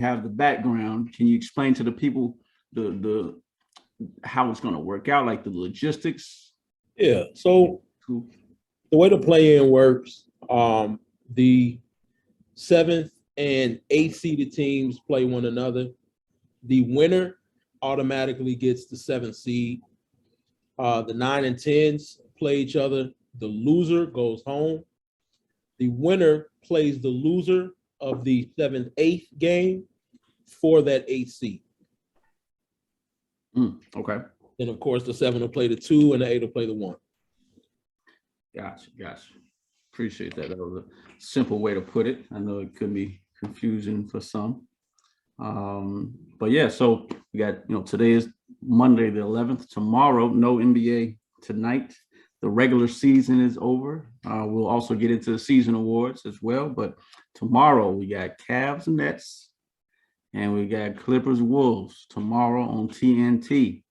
have the background. Can you explain to the people the how it's going to work out, like the logistics? Yeah. So the way the play-in works, the seventh and eighth seeded teams play one another. The winner automatically gets the seventh seed. The 9 and 10s play each other. The loser goes home. The winner plays the loser of the 7th, 8th game for that 8th seed. Okay. And of course, the 7 will play the 2 and the 8 will play the 1. Gotcha. Appreciate that. That was a simple way to put it. I know it could be confusing for some. But yeah, so we got, today is Monday the 11th. Tomorrow, no NBA tonight. The regular season is over. We'll also get into the season awards as well. But tomorrow we got Cavs and Nets, and we got Clippers Wolves tomorrow on TNT.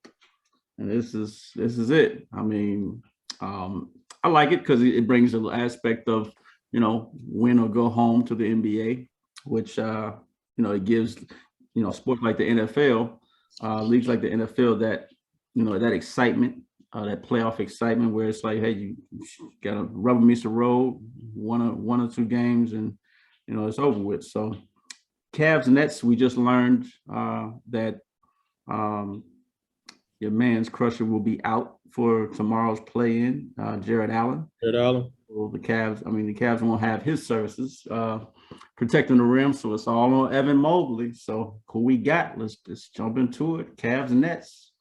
And this is it. I mean, I like it because it brings an aspect of, win or go home to the NBA, which it gives, sports like the NFL, leagues like the NFL that, that excitement, that playoff excitement where it's like, hey, you got a rubber meets the road, one or two games, and it's over with. So Cavs and Nets, we just learned that your man's crusher will be out for tomorrow's play-in, Jared Allen. So the Cavs won't have his services protecting the rim, so it's all on Evan Mobley. So who we got? Let's jump into it. Cavs and Nets.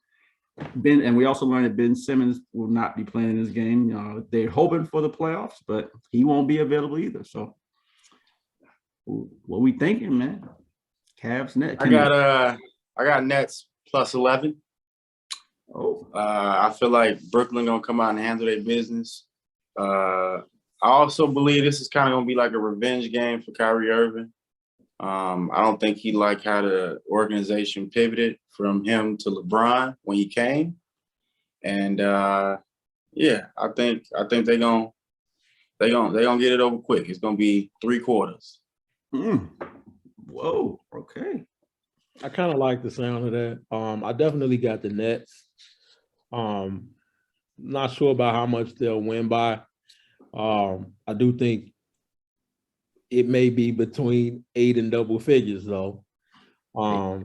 And we also learned that Ben Simmons will not be playing in this game. They're hoping for the playoffs, but he won't be available either. So what we thinking, man? Cavs, Nets. I got Nets plus 11. I feel like Brooklyn gonna come out and handle their business. I also believe this is kind of gonna be like a revenge game for Kyrie Irving. I don't think he liked how the organization pivoted from him to LeBron when he came, and I think they're gonna get it over quick. It's gonna be 3 quarters. Whoa, okay. I kind of like the sound of that. I definitely got the Nets. Not sure about how much they'll win by. I do think it may be between 8 and double figures, though. I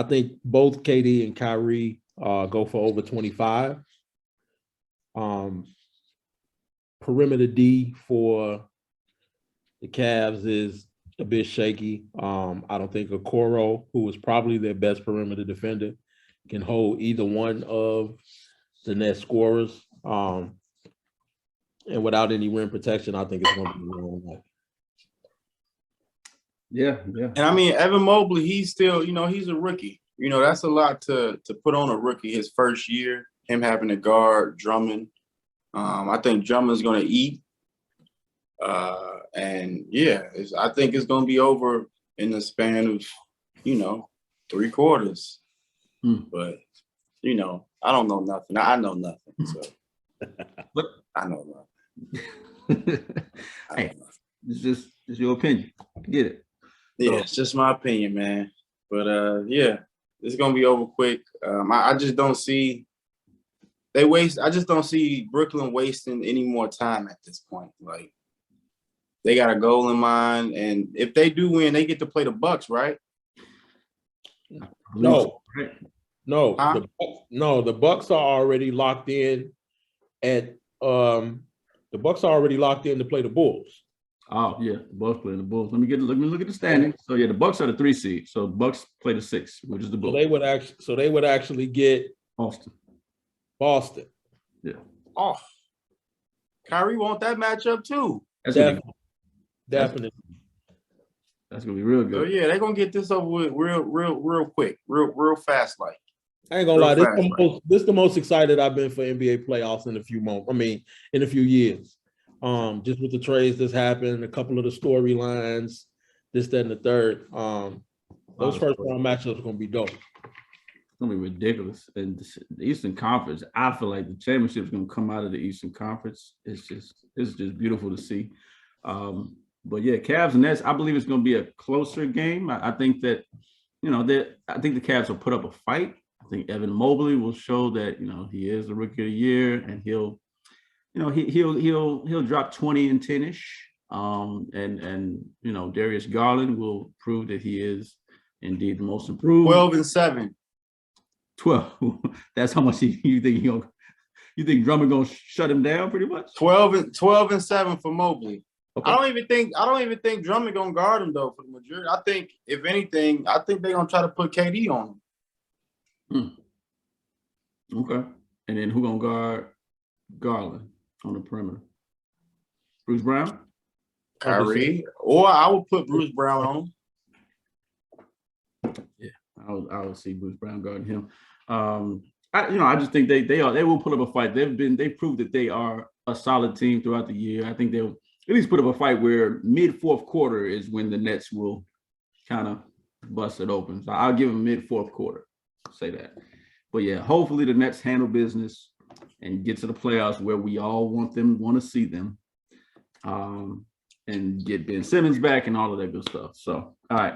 think both KD and Kyrie go for over 25. Perimeter D for the Cavs is a bit shaky. I don't think Okoro, who is probably their best perimeter defender, can hold either one of the net scorers. And without any rim protection, I think it's going to be a long night. Yeah. And I mean, Evan Mobley, he's still, he's a rookie. That's a lot to put on a rookie his first year, him having to guard Drummond. I think Drummond's going to eat. And yeah, I think it's going to be over in the span of, 3 quarters. But, I don't know nothing. I know nothing. So I know nothing. Hey, it's just your opinion. Get it. Yeah, it's just my opinion, man. But it's gonna be over quick. I just don't see I just don't see Brooklyn wasting any more time at this point. Like, they got a goal in mind, and if they do win, they get to play the Bucks, right? No. Huh? The Bucks are already locked in the Bucks are already locked in to play the Bulls. Oh yeah, the Bucks play the Bulls. Let me look at the standings. So yeah, the Bucks are the 3 seed. So Bucks play the 6, which is the Bulls. So they would actually get Boston. Yeah. Oh, Kyrie want that matchup too. Definitely. That's gonna be real good. So yeah, they're gonna get this over with real quick, real fast. Like, I ain't gonna lie, this is the most excited I've been for NBA playoffs in a few months. I mean, in a few years. Just with the trades that's happened, a couple of the storylines, this, that, and the third. Those first round matchups are gonna be dope. It's gonna be ridiculous. And the Eastern Conference, I feel like the championship is gonna come out of the Eastern Conference. It's just beautiful to see. But yeah, Cavs and Nets, I believe it's going to be a closer game. I think that, I think the Cavs will put up a fight. I think Evan Mobley will show that, he is the rookie of the year, and he'll drop 20 and 10-ish. And Darius Garland will prove that he is indeed the most improved. 12-7. 12. That's how much you think you think Drummond gonna shut him down pretty much? 12-7 for Mobley. Okay. I don't even think Drummond gonna guard him though for the majority. I think if anything, I think they're gonna try to put KD on him. Okay. And then who gonna guard Garland on the perimeter? Bruce Brown? Kyrie. Or I would put Bruce Brown on. Yeah, I would see Bruce Brown guarding him. I just think they will put up a fight. They've proved that they are a solid team throughout the year. I think they'll at least put up a fight where mid fourth quarter is when the Nets will kind of bust it open. So I'll give them mid fourth quarter. Say that. But yeah, hopefully the Nets handle business and get to the playoffs where we all want to see them. And get Ben Simmons back and all of that good stuff. So, all right.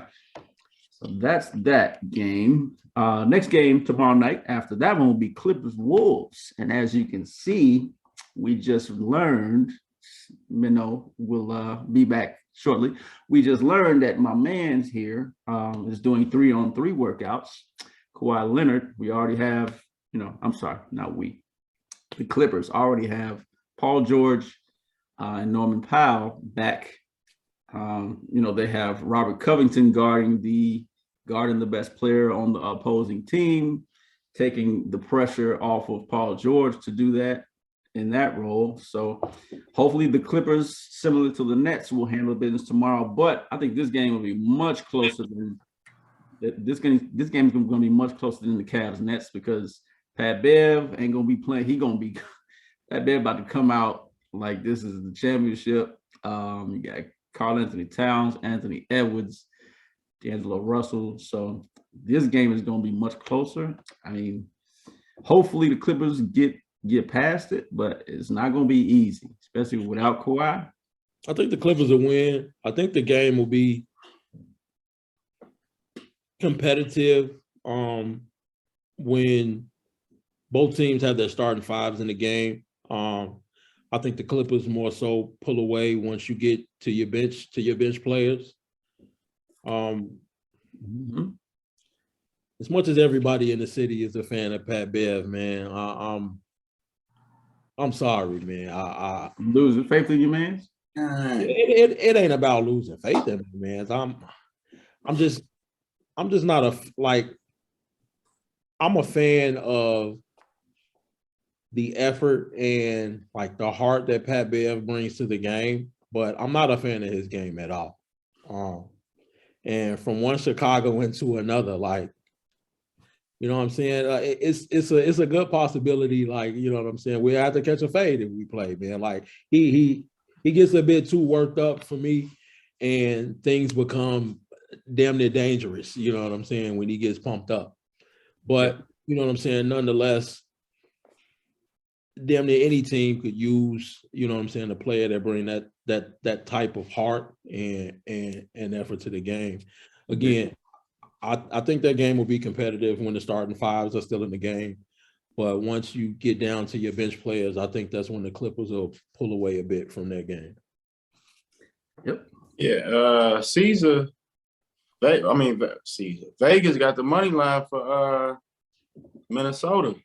So that's that game. Next game tomorrow night after that one will be Clippers Wolves. And as you can see, we just learned, Minnow will be back shortly. We just learned that my man's here is doing 3-on-3 workouts. Kawhi Leonard, we already have, I'm sorry, not we. The Clippers already have Paul George and Norman Powell back. They have Robert Covington guarding the best player on the opposing team, taking the pressure off of Paul George to do that in that role. So hopefully the Clippers, similar to the Nets, will handle business tomorrow. But I think this game will be much closer than this game. This game is going to be much closer than the Cavs Nets because Pat Bev ain't going to be playing. Pat Bev about to come out like this is the championship. You got Karl Anthony Towns, Anthony Edwards, D'Angelo Russell. So this game is going to be much closer. I mean, hopefully the Clippers get past it, but it's not going to be easy, especially without Kawhi. I think the Clippers will win. I think the game will be competitive when both teams have their starting fives in the game. I think the Clippers more so pull away once you get to your bench players. As much as everybody in the city is a fan of Pat Bev, man, I'm sorry, man. Losing faith in you, man. It ain't about losing faith in me, man. I'm just not I'm a fan of the effort and like the heart that Pat Bev brings to the game, but I'm not a fan of his game at all. And from one Chicago into another, like, you know what I'm saying? It's a good possibility, like, you know what I'm saying? We have to catch a fade if we play, man. Like he gets a bit too worked up for me, and things become damn near dangerous, you know what I'm saying, when he gets pumped up. But you know what I'm saying, nonetheless, damn near any team could use, you know what I'm saying, a player that bring that type of heart and effort to the game. Again, I think that game will be competitive when the starting fives are still in the game. But once you get down to your bench players, I think that's when the Clippers will pull away a bit from that game. Yep. Yeah. Vegas got the money line for Minnesota.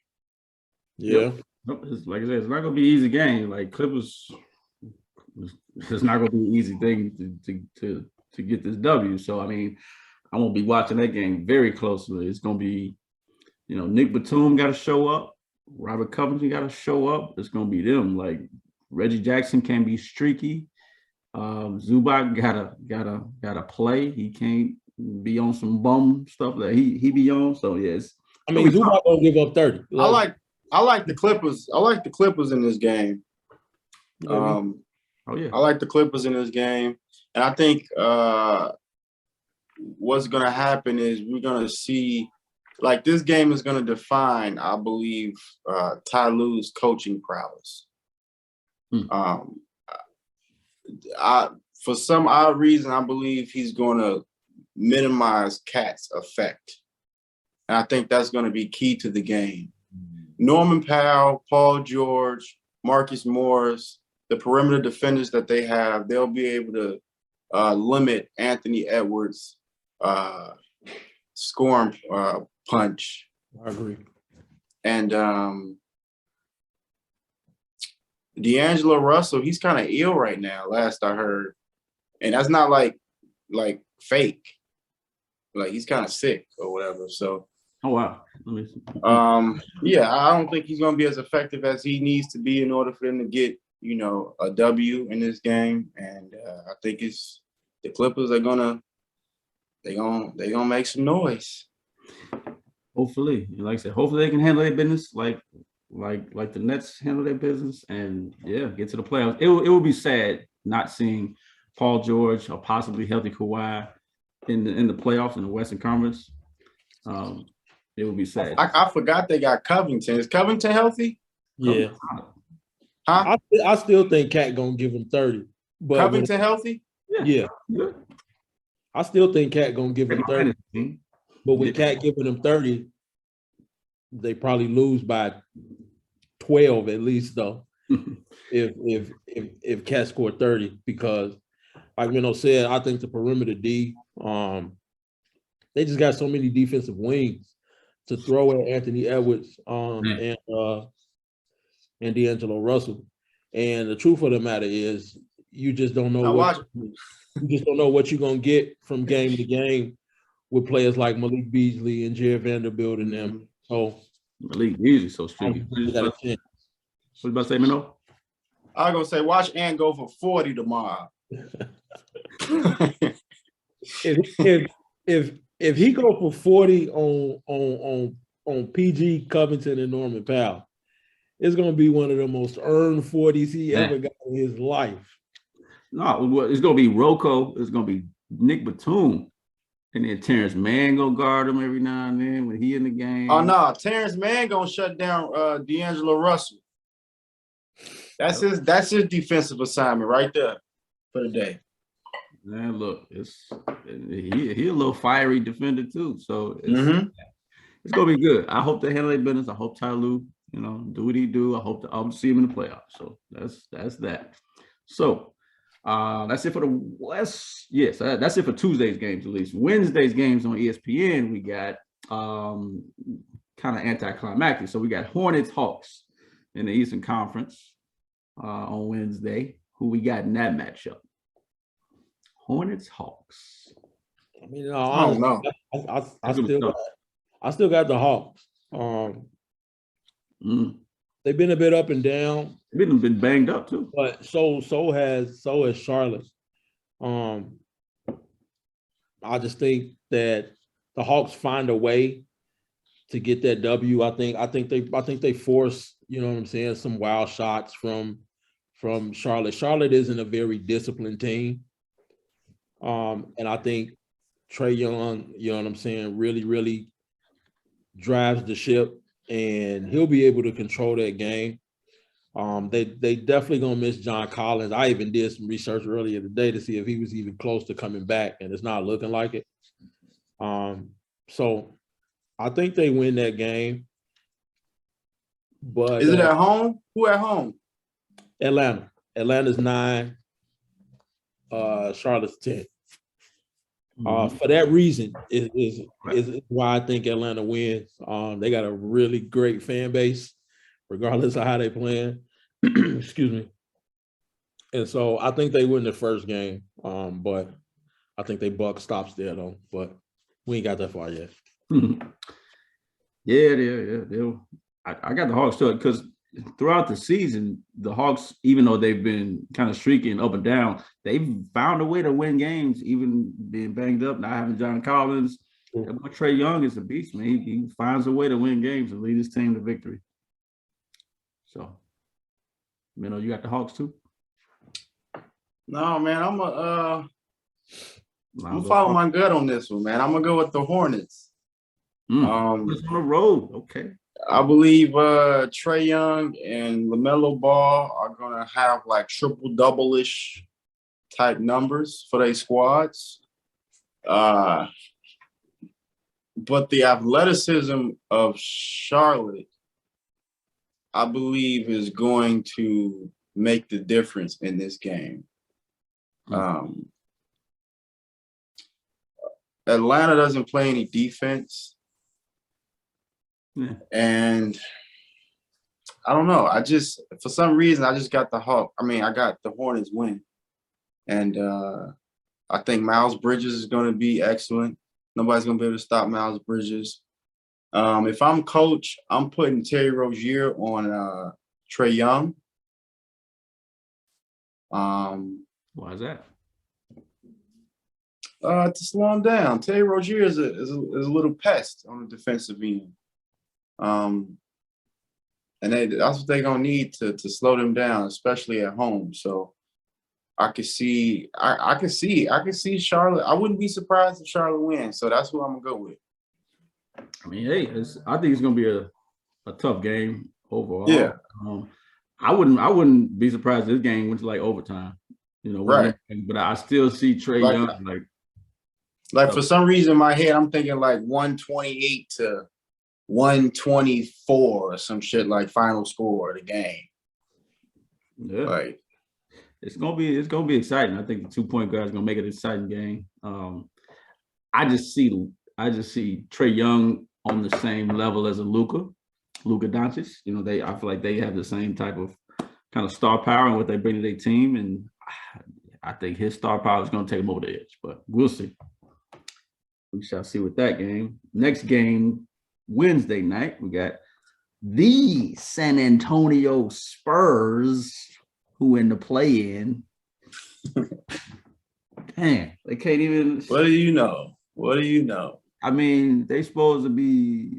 Yeah. Like I said, it's not gonna be an easy game. Like Clippers, it's not gonna be an easy thing to get this W. So I mean, I'm gonna be watching that game very closely. It's gonna be, Nick Batum got to show up, Robert Covington got to show up. It's gonna be them. Like Reggie Jackson can be streaky. Zubac gotta play. He can't be on some bum stuff that he be on. So yes, I mean Zubac gonna give up 30. I like the Clippers. I like the Clippers in this game. I like the Clippers in this game. And I think what's going to happen is we're going to see, like, this game is going to define, I believe, Ty Lue's coaching prowess. for some odd reason, I believe he's going to minimize Cat's effect. And I think that's going to be key to the game. Norman Powell, Paul George, Marcus Morris, the perimeter defenders that they have, they'll be able to limit Anthony Edwards' scoring punch. I agree. And D'Angelo Russell, he's kind of ill right now, last I heard. And that's not like fake. Like he's kind of sick or whatever. So Oh wow. Let me see. yeah, I don't think he's gonna be as effective as he needs to be in order for them to get, a W in this game. And I think it's the Clippers are gonna make some noise. Hopefully, like I said, hopefully they can handle their business like the Nets handle their business, and yeah, get to the playoffs. It will be sad not seeing Paul George or possibly healthy Kawhi in the playoffs in the Western Conference. It would be sad. I forgot they got Covington. Is Covington healthy? Yeah. Huh? I still think Cat gonna give him 30. But Covington healthy? Yeah. I still think Cat gonna give him 30. But with Yeah. Cat giving him 30, they probably lose by 12 at least though. if Cat scored 30, because like Minnow said, I think the perimeter D, they just got so many defensive wings to throw at Anthony Edwards and D'Angelo Russell. And the truth of the matter is, you just don't know what you're gonna get from game to game with players like Malik Beasley and Jared Vanderbilt and them. So Malik Beasley so streaky. you got a chance. What you about to say, Minnow? I was gonna say, watch Ant go for 40 tomorrow. If he go for 40 on PG, Covington, and Norman Powell, it's gonna be one of the most earned 40s he ever got in his life. No, it's gonna be Rocco. It's gonna be Nick Batum, and then Terrence Mann gonna guard him every now and then when he in the game. Oh no, Terrence Mann gonna shut down D'Angelo Russell. That's his defensive assignment right there for the day. Man, look, he a little fiery defender too, so it's gonna be good. I hope they handle their business. I hope Ty Lue, do what he do. I hope I'll see him in the playoffs. So that's that. So that's it for the West. Yes, that's it for Tuesday's games at least. Wednesday's games on ESPN, we got kind of anticlimactic. So we got Hornets Hawks in the Eastern Conference on Wednesday. Who we got in that matchup? Hornets Hawks. I mean, I don't know. I still got the Hawks. They've been a bit up and down. They've been banged up too. But so has Charlotte. I just think that the Hawks find a way to get that W. I think they force, some wild shots from Charlotte. Charlotte isn't a very disciplined team. And I think Trae Young, really, really drives the ship, and he'll be able to control that game. They definitely gonna miss John Collins. I even did some research earlier today to see if he was even close to coming back, and it's not looking like it. So I think they win that game. But is it at home? Who at home? Atlanta. Atlanta's 9. Charlotte's 10. For that reason is why I think Atlanta wins. They got a really great fan base, regardless of how they playing. Excuse me. And so I think they win the first game. But I think they buck stops there though. But we ain't got that far yet. Yeah. I got the Hawks too, because throughout the season, the Hawks, even though they've been kind of streaking up and down, they've found a way to win games, even being banged up, not having John Collins. But Trae Young is a beast, man. He finds a way to win games and lead his team to victory. So, you got the Hawks too? No, man, I'm gonna follow my gut on this one, man. I'm gonna go with the Hornets. On the road, okay. I believe Trae Young and LaMelo Ball are gonna have like triple double-ish type numbers for their squads. But the athleticism of Charlotte, I believe, is going to make the difference in this game. Atlanta doesn't play any defense. Yeah. And I don't know. For some reason, I just got the Hawk. I mean, I got the Hornets win. And I think Miles Bridges is going to be excellent. Nobody's going to be able to stop Miles Bridges. If I'm coach, I'm putting Terry Rozier on Trae Young. Why is that? To slow him down. Terry Rozier is a little pest on the defensive end. And that's what they're gonna need to slow them down, especially at home. So I can see Charlotte. I wouldn't be surprised if Charlotte wins. So that's who I'm gonna go with. I mean, hey, I think it's gonna be a tough game overall. Yeah. I wouldn't be surprised if this game went to like overtime. You know, right? But I still see Trae Young like for some reason in my head, I'm thinking like 128 to 124 or some shit, like final score of the game. Yeah. Like it's gonna be exciting. I think the 2-point guard is gonna make it an exciting game. I just see Trae Young on the same level as a Luka Doncic. You know, I feel like they have the same type of kind of star power and what they bring to their team, and I think his star power is gonna take him over the edge. But we'll see. We shall see with that game. Next game, Wednesday night, we got the San Antonio Spurs, who in the play-in. Damn, they can't even. What do you know? What do you know? I mean, they supposed to be,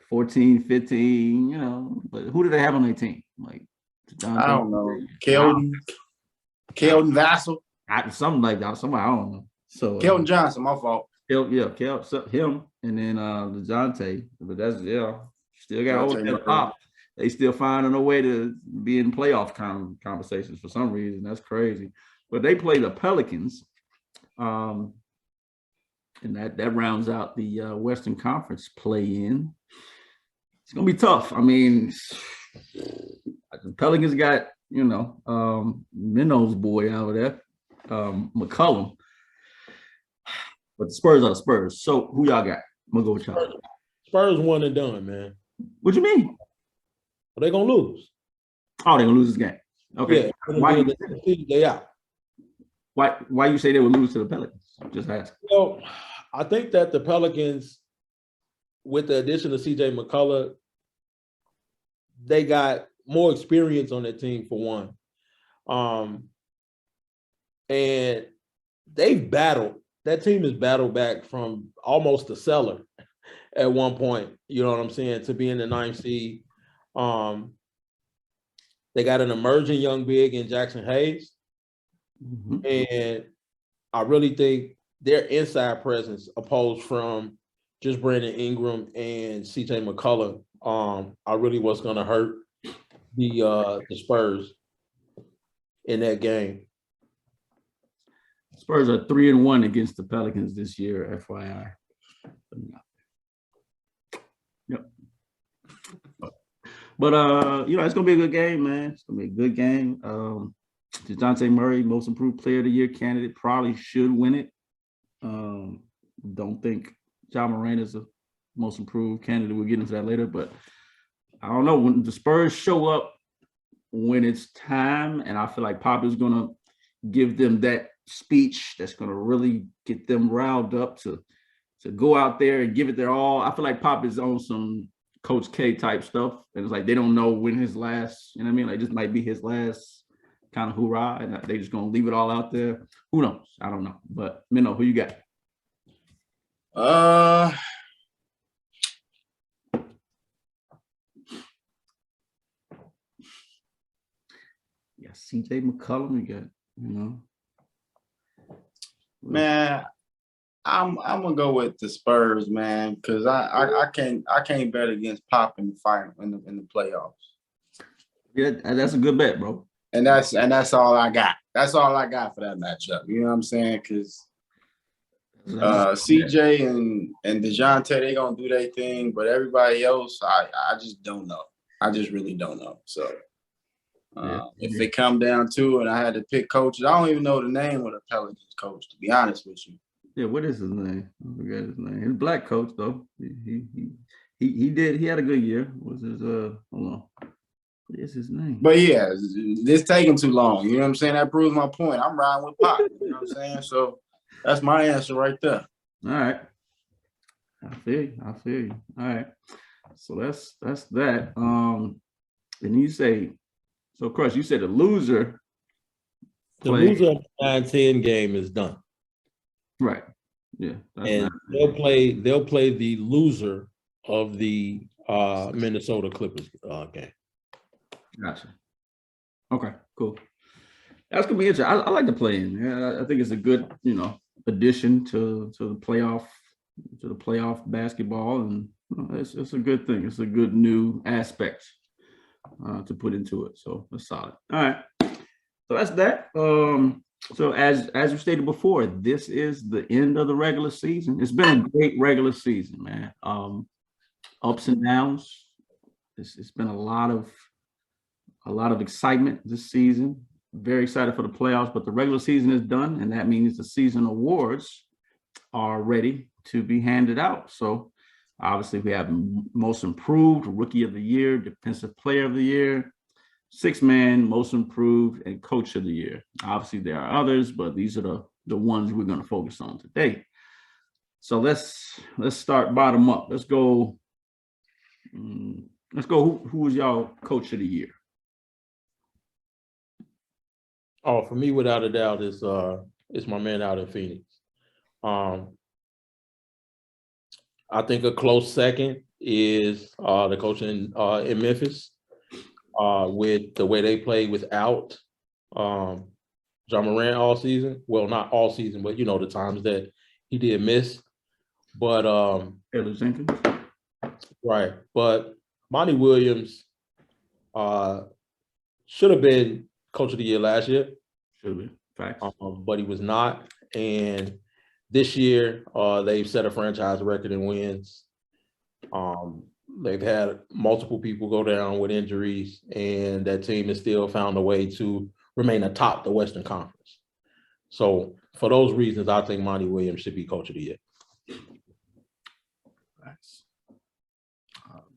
14, 15, but who do they have on their team? Like, I don't know. Keldon Vassell. Something like that. Somebody, I don't know. So Keldon Johnson, my fault. Him, and then DeJounte. But that's still got over pop. They still finding a way to be in playoff conversations for some reason. That's crazy. But they play the Pelicans, and that rounds out the Western Conference play-in. It's gonna be tough. I mean, the Pelicans got Minnows boy out there, McCollum. But the Spurs are the Spurs. So who y'all got? I'm gonna go with y'all. Spurs one and done, man. What you mean? Are they gonna lose? Oh, they're gonna lose this game. Okay. Yeah, Why you say they would lose to the Pelicans? Just ask. Well, I think that the Pelicans, with the addition of CJ McCullough, they got more experience on their team for one. And they've battled. That team has battled back from almost a cellar at one point, you know what I'm saying, to be in the 9th seed. They got an emerging young big in Jackson Hayes. Mm-hmm. And I really think their inside presence, opposed from just Brandon Ingram and CJ McCullough, I really was going to hurt the Spurs in that game. Spurs are 3-1 against the Pelicans this year, FYI. Yep. But it's gonna be a good game, man. It's gonna be a good game. DeJounte Murray, most improved player of the year candidate, probably should win it. Don't think Ja Morant is the most improved candidate. We'll get into that later, but I don't know. When the Spurs show up when it's time, and I feel like Pop is gonna give them that speech that's going to really get them riled up to go out there and give it their all. I feel like Pop is on some Coach K type stuff, and it's like they don't know when his last, you know what I mean? Like this might be his last kind of hoorah, and they just going to leave it all out there. Who knows? I don't know. But Minnow, who you got? Yeah, CJ McCollum, you got, Man, I'm gonna go with the Spurs, man, because I can't bet against Pop in the final in the playoffs. Yeah, that's a good bet, bro. And that's all I got. That's all I got for that matchup. You know what I'm saying? Because CJ and DeJounte, they gonna do their thing, but everybody else, I just don't know. I just really don't know. So if it come down to it, I had to pick coaches. I don't even know the name of the Pelicans coach, to be honest with you. Yeah, what is his name? I forget his name. He's a black coach though. He had a good year. What was his hold on. What is his name? But yeah, this taking too long. You know what I'm saying? That proves my point. I'm riding with Pop. You know what I'm saying? So that's my answer right there. All right. I feel you. All right. So that's that. And you say, so Crush, you said the loser. The loser of the 9-10 game is done. Right. Yeah. And they'll play the loser of the Minnesota Clippers game. Gotcha. Okay, cool. That's gonna be interesting. I like the play-in. Yeah, I think it's a good, addition to the playoff basketball, and it's a good thing. It's a good new aspect to put into it. So it's solid. All right. So that's that. So as we stated before, this is the end of the regular season. It's been a great regular season, man. Ups and downs. It's been a lot of excitement this season. Very excited for the playoffs, but the regular season is done, and that means the season awards are ready to be handed out. So obviously we have most improved, rookie of the year, defensive player of the year, six-man, most improved, and coach of the year. Obviously there are others, but these are the ones we're going to focus on today. So let's start bottom up. Let's go. Who was y'all coach of the year? Oh, for me, without a doubt, is my man out in Phoenix. I think a close second is the coach in Memphis, with the way they played without John Morant all season. Well, not all season, but the times that he did miss. But Taylor Jenkins. Right. But Monty Williams should have been coach of the year last year. Should be. Facts. But he was not. And this year, they've set a franchise record in wins. They've had multiple people go down with injuries, and that team has still found a way to remain atop the Western Conference. So for those reasons, I think Monty Williams should be coach of the year. Facts.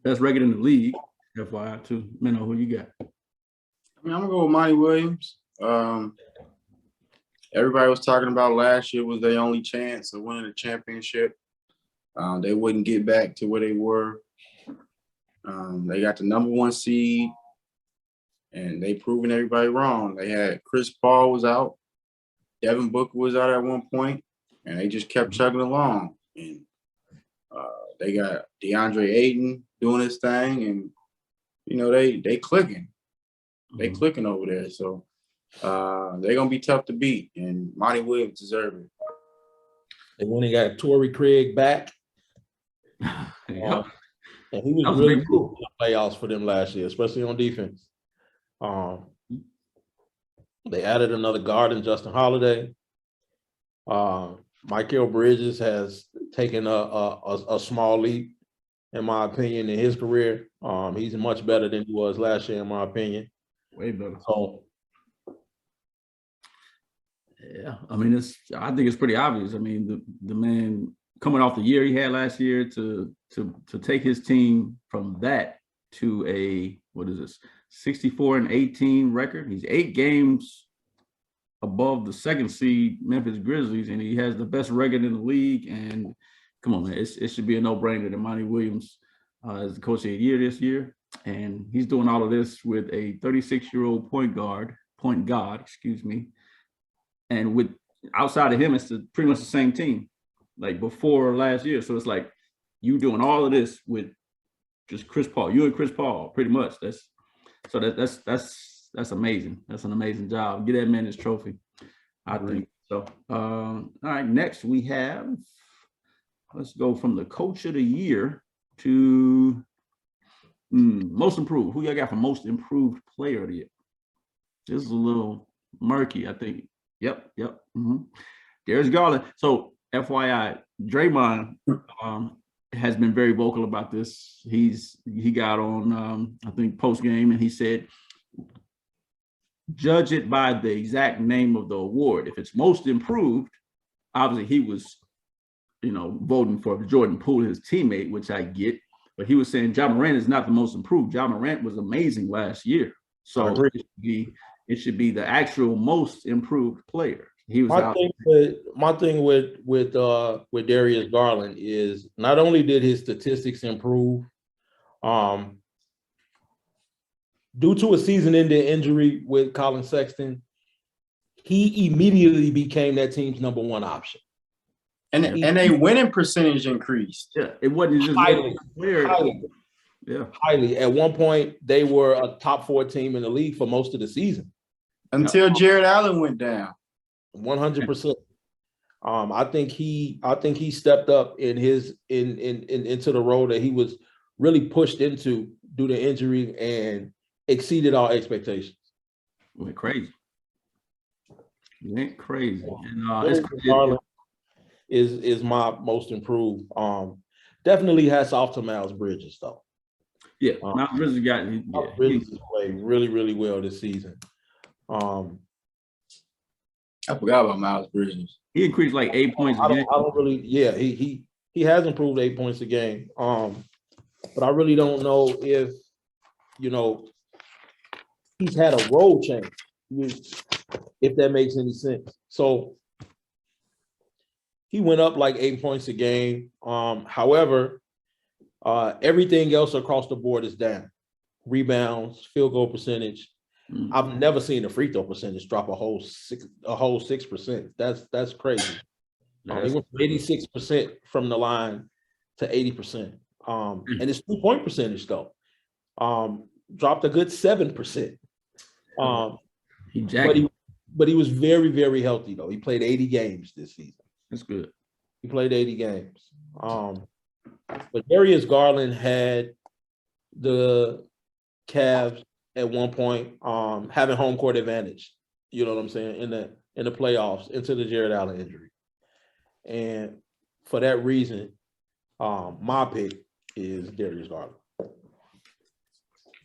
Best record in the league, FYI, too. Minnow, who you got? I'm gonna go with Monty Williams. Everybody was talking about last year was their only chance of winning a championship. They wouldn't get back to where they were. They got the #1 seed, and they proven everybody wrong. They had Chris Paul was out, Devin Booker was out at one point, and they just kept chugging along. And they got DeAndre Ayton doing his thing, and they clicking. They clicking over there. So they're gonna be tough to beat, and Monty Williams deserves it. And when they got Torrey Craig back, Yep. and he was really cool in the playoffs for them last year, especially on defense. They added another guard in Justin Holiday. Mikal Bridges has taken a small leap, in my opinion, in his career. He's much better than he was last year, in my opinion. Way better. So, yeah, I mean, I think it's pretty obvious. I mean, the man coming off the year he had last year to take his team from that to a 64-18 record. He's 8 games above the second seed Memphis Grizzlies, and he has the best record in the league. And come on, man, it should be a no-brainer that Monty Williams is the coach of the year this year, and he's doing all of this with a 36-year-old point guard, and with outside of him, it's pretty much the same team like before last year. So it's like you doing all of this with just Chris Paul, you and Chris Paul, pretty much. That's amazing. That's an amazing job. Get that man his trophy, I think. So all right, next we have, let's go from the coach of the year to most improved. Who y'all got for most improved player of the year? just a little murky, I think. Yep. Darius Garland. So FYI, Draymond has been very vocal about this. He got on I think post game and he said, judge it by the exact name of the award. If it's most improved, obviously he was, voting for Jordan Poole, his teammate, which I get. But he was saying Ja Morant is not the most improved. Ja Morant was amazing last year. So it should be the actual most improved player. He was my thing with Darius Garland is not only did his statistics improve, due to a season-ending injury with Colin Sexton, he immediately became that team's number one option. And a winning percentage increased. Yeah, it wasn't just highly. Yeah. Highly. At one point, they were a top 4 team in the league for most of the season. Until Jared Allen went down. 100%. I think he stepped up into the role that he was really pushed into due to injury and exceeded our expectations. Went crazy. And Garland is my most improved. Definitely hats off to Miles Bridges though. Yeah, Miles Bridges Bridges played really, really well this season. I forgot about Miles Bridges. He increased like 8 points a game. He has improved 8 points a game. But I really don't know if he's had a role change, if that makes any sense. So he went up like 8 points a game. However, everything else across the board is down. Rebounds, field goal percentage. I've never seen the free throw percentage drop a whole 6%. That's crazy. He went from 86% from the line to 80%. And his 3-point percentage though dropped a good 7%. But he was very, very healthy though. He played 80 games this season. That's good. He played 80 games. But Darius Garland had the Cavs at one point having home court advantage. You know what I'm saying? In the playoffs into the Jared Allen injury. And for that reason, my pick is Darius Garland.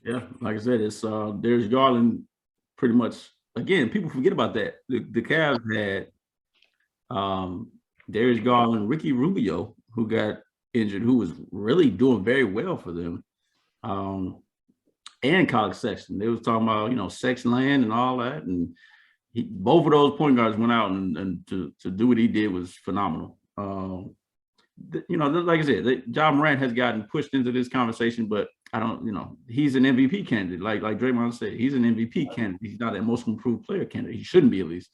Yeah, like I said, it's Darius Garland pretty much. Again, people forget about that. The Cavs had Darius Garland, Ricky Rubio, who got injured, who was really doing very well for them, and Colin Sexton. They was talking about Sexton land and all that, and both of those point guards went out and to do what he did was phenomenal. Like I said, Ja Morant has gotten pushed into this conversation, but I don't, he's an MVP candidate. Like Draymond said, he's an MVP candidate. He's not a most improved player candidate. He shouldn't be, at least.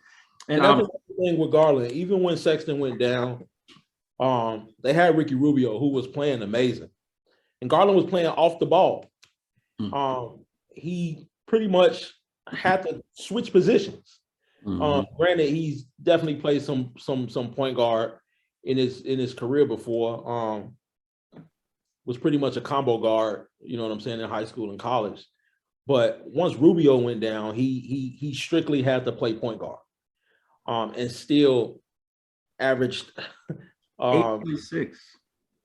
And that's the thing with Garland. Even when Sexton went down, they had Ricky Rubio, who was playing amazing, and Garland was playing off the ball. He pretty much had to switch positions. Granted, he's definitely played some point guard in his career before. Was pretty much a combo guard, you know what I'm saying, in high school and college. But once Rubio went down, he strictly had to play point guard, and still averaged 8.6.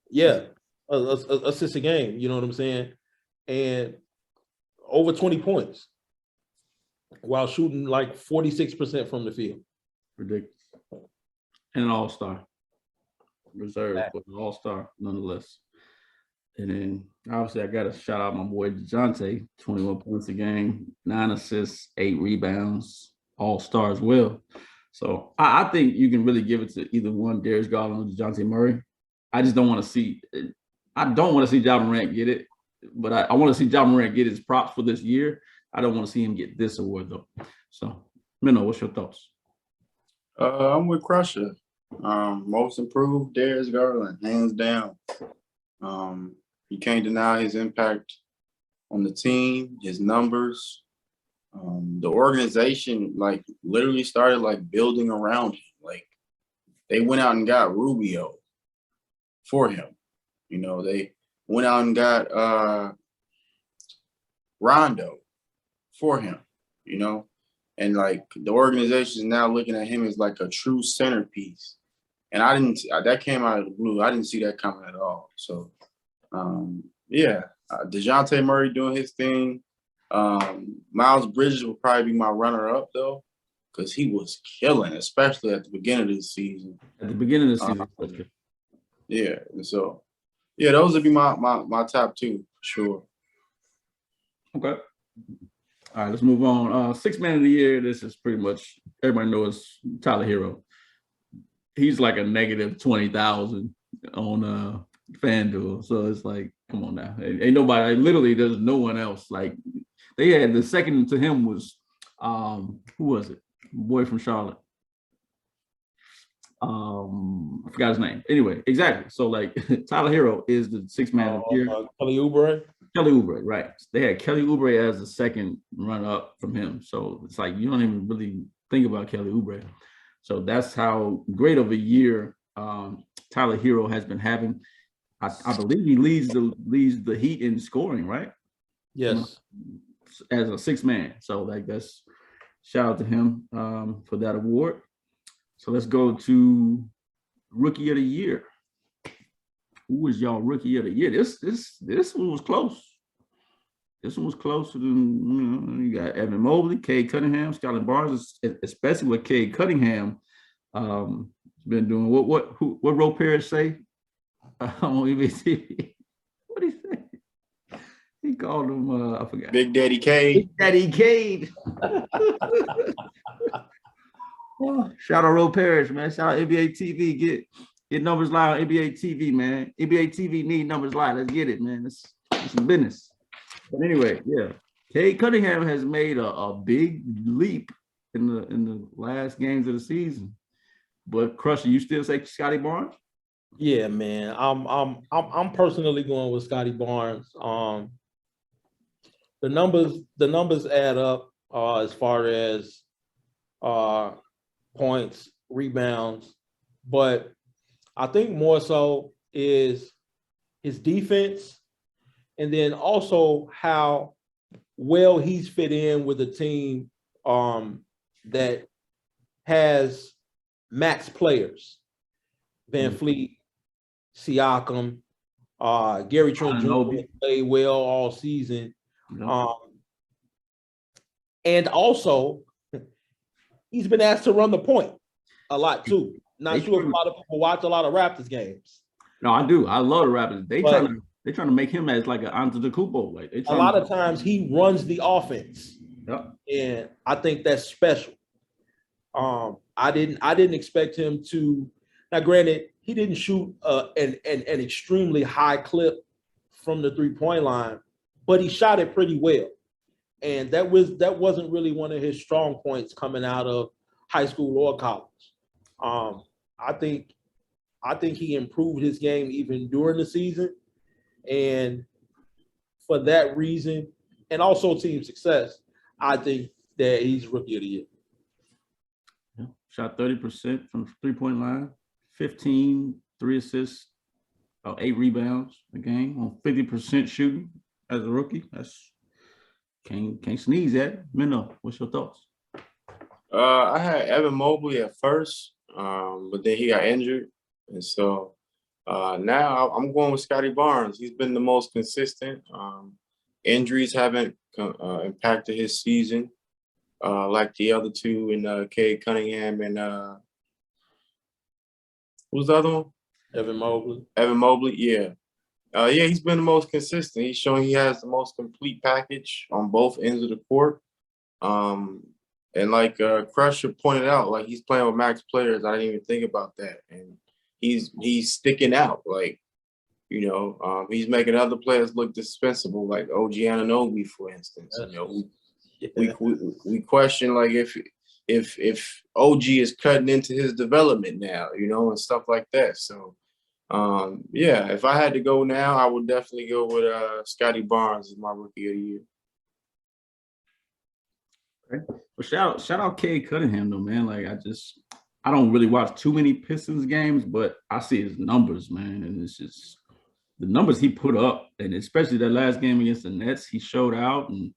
Yeah, assists a game. You know what I'm saying, and over 20 points while shooting like 46% from the field. Ridiculous. And an all-star. Reserve, but an all-star nonetheless. And then obviously I got to shout out my boy DeJounte, 21 points a game, 9 assists, 8 rebounds, all-star as well. So I think you can really give it to either one, Darius Garland or DeJounte Murray. I just don't want to see Ja Morant get it, but I want to see Ja Morant get his props for this year. I don't want to see him get this award though. So, Minnow, what's your thoughts? I'm with Crusher. Most improved, Darius Garland, hands down. You can't deny his impact on the team, his numbers. The organization literally started building around him. They went out and got Rubio for him. They went out and got Rondo for him. and like the organization is now looking at him as like a true centerpiece. And I didn't. That came out of the blue. I didn't see that coming at all. So, yeah, DeJounte Murray doing his thing. Miles Bridges will probably be my runner-up though, because he was killing, especially at the beginning of the season. At the beginning of the season. Okay. Yeah, and so yeah, those would be my top two for sure. Okay. All right, let's move on. Sixth man of the year. This is pretty much everybody knows Tyler Hero. He's like a negative 20,000 on FanDuel. So it's like, come on now. Ain't nobody, literally, there's no one else. Like they had the second to him was who was it? Boy from Charlotte. I forgot his name. Anyway, exactly. So like Tyler Hero is the sixth man of the year. Kelly Oubre. Kelly Oubre, right. They had Kelly Oubre as the second run up from him. So it's like you don't even really think about Kelly Oubre. So that's how great of a year Tyler Hero has been having. I believe he leads the Heat in scoring, right? Yes. As a sixth man. So like that's shout out to him for that award. So let's go to rookie of the year. Who was y'all rookie of the year? This one was close. This one was closer than you got Evan Mobley, Cade Cunningham, Scotland Barnes, especially with Cade Cunningham. Been doing what Ro Parrish say on EBT? What did he say? He called him I forgot. Big Daddy Cade. Big Daddy Cade. Shout out Ro Parrish, man. Shout out NBA TV. Get numbers live on NBA TV, man. NBA TV need numbers live. Let's get it, man. It's some business. But anyway, yeah. Cade Cunningham has made a big leap in the last games of the season. But Crusher, you still say Scotty Barnes? Yeah, man. I'm personally going with Scotty Barnes. The numbers add up as far as points, rebounds, but I think more so is his defense, and then also how well he's fit in with a team that has max players. Van Fleet, Siakam, Gary Trent Jr. played well all season. And also, he's been asked to run the point a lot too. Not sure if a lot of people watch a lot of Raptors games. No, I do. I love the Raptors. They're trying to make him as like an Antetokounmpo. Like a lot of times he runs the offense. Yep. And I think that's special. I didn't expect him to. Now, granted, he didn't shoot an extremely high clip from the 3-point line, but he shot it pretty well. And that wasn't really one of his strong points coming out of high school or college. I think he improved his game even during the season, and for that reason, and also team success, I think that he's rookie of the year. Yeah. Shot 30% from the 3-point line, 15, 3 assists, 8 rebounds a game on 50% shooting as a rookie. That's can't sneeze at. Minnow, what's your thoughts? I had Evan Mobley at first, but then he got injured, and so now I'm going with Scotty Barnes. He's been the most consistent. Injuries haven't impacted his season like the other two in Cade Cunningham and who's the other one? Evan Mobley. Evan Mobley, yeah. Yeah, he's been the most consistent. He's showing he has the most complete package on both ends of the court. And like Crusher pointed out, like he's playing with max players. I didn't even think about that. And he's sticking out. Like, you know, he's making other players look dispensable, like OG Anunoby, for instance. You know, we question like if OG is cutting into his development now, you know, and stuff like that. So yeah, if I had to go now, I would definitely go with Scotty Barnes as my rookie of the year. Okay. Well, shout out Cade Cunningham though, man. Like I don't really watch too many Pistons games, but I see his numbers, man, and it's just the numbers he put up, and especially that last game against the Nets, he showed out, and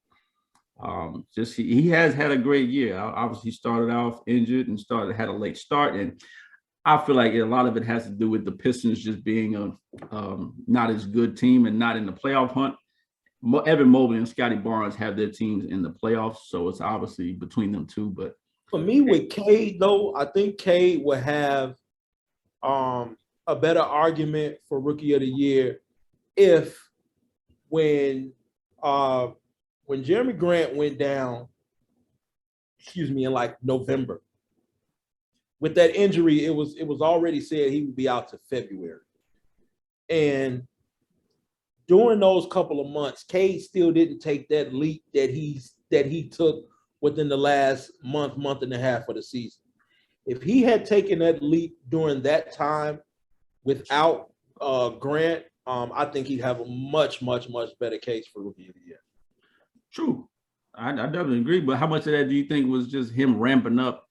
Just he has had a great year. Obviously, he started off injured and had a late start, and I feel like a lot of it has to do with the Pistons just being a not as good team and not in the playoff hunt. Evan Mobley and Scotty Barnes have their teams in the playoffs, so it's obviously between them two. But for me, with Cade though, I think Cade would have a better argument for Rookie of the Year if when Jeremy Grant went down, in like November, with that injury, it was already said he would be out to February. And during those couple of months, Cade still didn't take that leap that he took within the last month and a half of the season. If he had taken that leap during that time without Grant, I think he'd have a much better case for Rookie of the Year. True. I definitely agree. But how much of that do you think was just him ramping up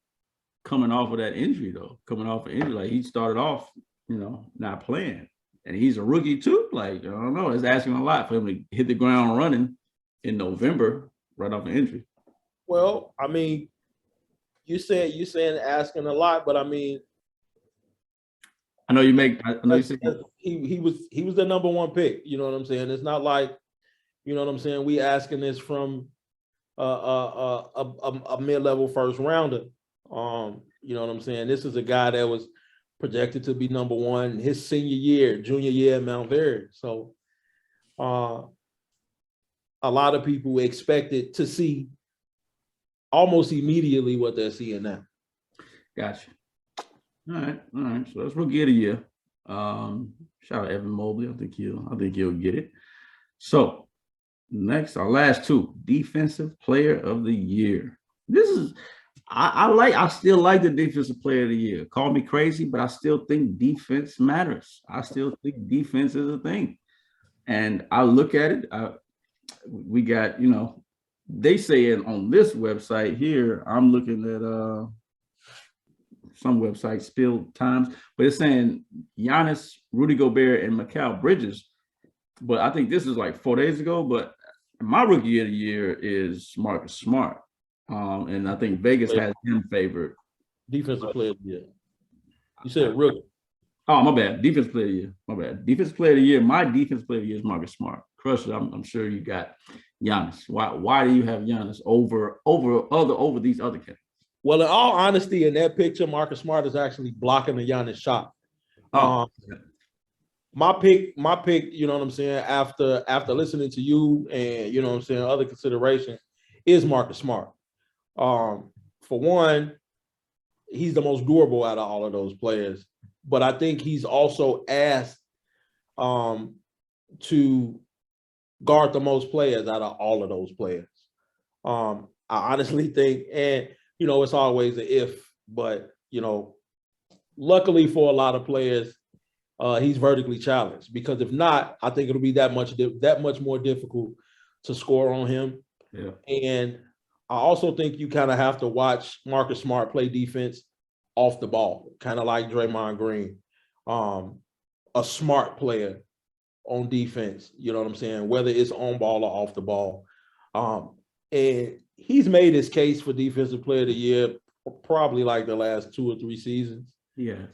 coming off of that injury, though? Coming off an injury, like he started off, not playing. And he's a rookie too. Like, I don't know. It's asking a lot for him to hit the ground running in November right off an injury. Well, I mean, you're saying asking a lot, but I mean, I know you said he was the number one pick. You know what I'm saying? It's not like, you know what I'm saying, we asking this from a mid-level first rounder. You know what I'm saying? This is a guy that was projected to be number one his junior year at Mount Vernon. So a lot of people expected to see almost immediately what they're seeing now. Gotcha. All right. So that's Rookie of the Year. Shout out Evan Mobley. I think he'll get it. So next, our last two, Defensive Player of the Year. This is I still like the Defensive Player of the Year. Call me crazy, but I still think defense matters. I still think defense is a thing. And I look at it, we got, they say it on this website here. I'm looking at some websites, Spill Times, but it's saying Giannis, Rudy Gobert, and Mikal Bridges. But I think this is like 4 days ago. But my Rookie of the Year is Marcus Smart. And I think Vegas has him favored. Defensive Player of the Year. You said rookie. Oh, my bad. Defensive Player of the Year. My bad. Defensive Player of the Year. My Defensive Player of the Year is Marcus Smart. Crusher, I'm sure you got Giannis. Why do you have Giannis over these other candidates? Well, in all honesty, in that picture, Marcus Smart is actually blocking the Giannis shot. My pick, you know what I'm saying, after listening to you and, you know what I'm saying, other consideration is Marcus Smart. For one, he's the most durable out of all of those players, but I think he's also asked to guard the most players out of all of those players. I honestly think, and it's always an if, but luckily for a lot of players, he's vertically challenged, because if not, I think it'll be that much more difficult to score on him. Yeah. And I also think you kind of have to watch Marcus Smart play defense off the ball, kind of like Draymond Green, a smart player on defense, you know what I'm saying, whether it's on ball or off the ball. And he's made his case for Defensive Player of the Year probably like the last 2 or 3 seasons. Yeah.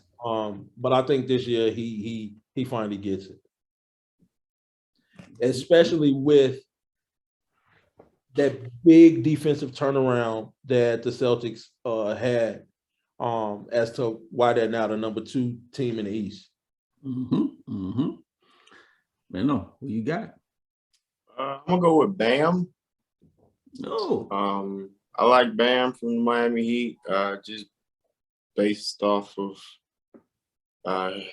But I think this year he finally gets it, especially with that big defensive turnaround that the Celtics had, as to why they're now the number 2 team in the East. Man, who you got? I'm gonna go with Bam. Oh. I like Bam from the Miami Heat, just based off of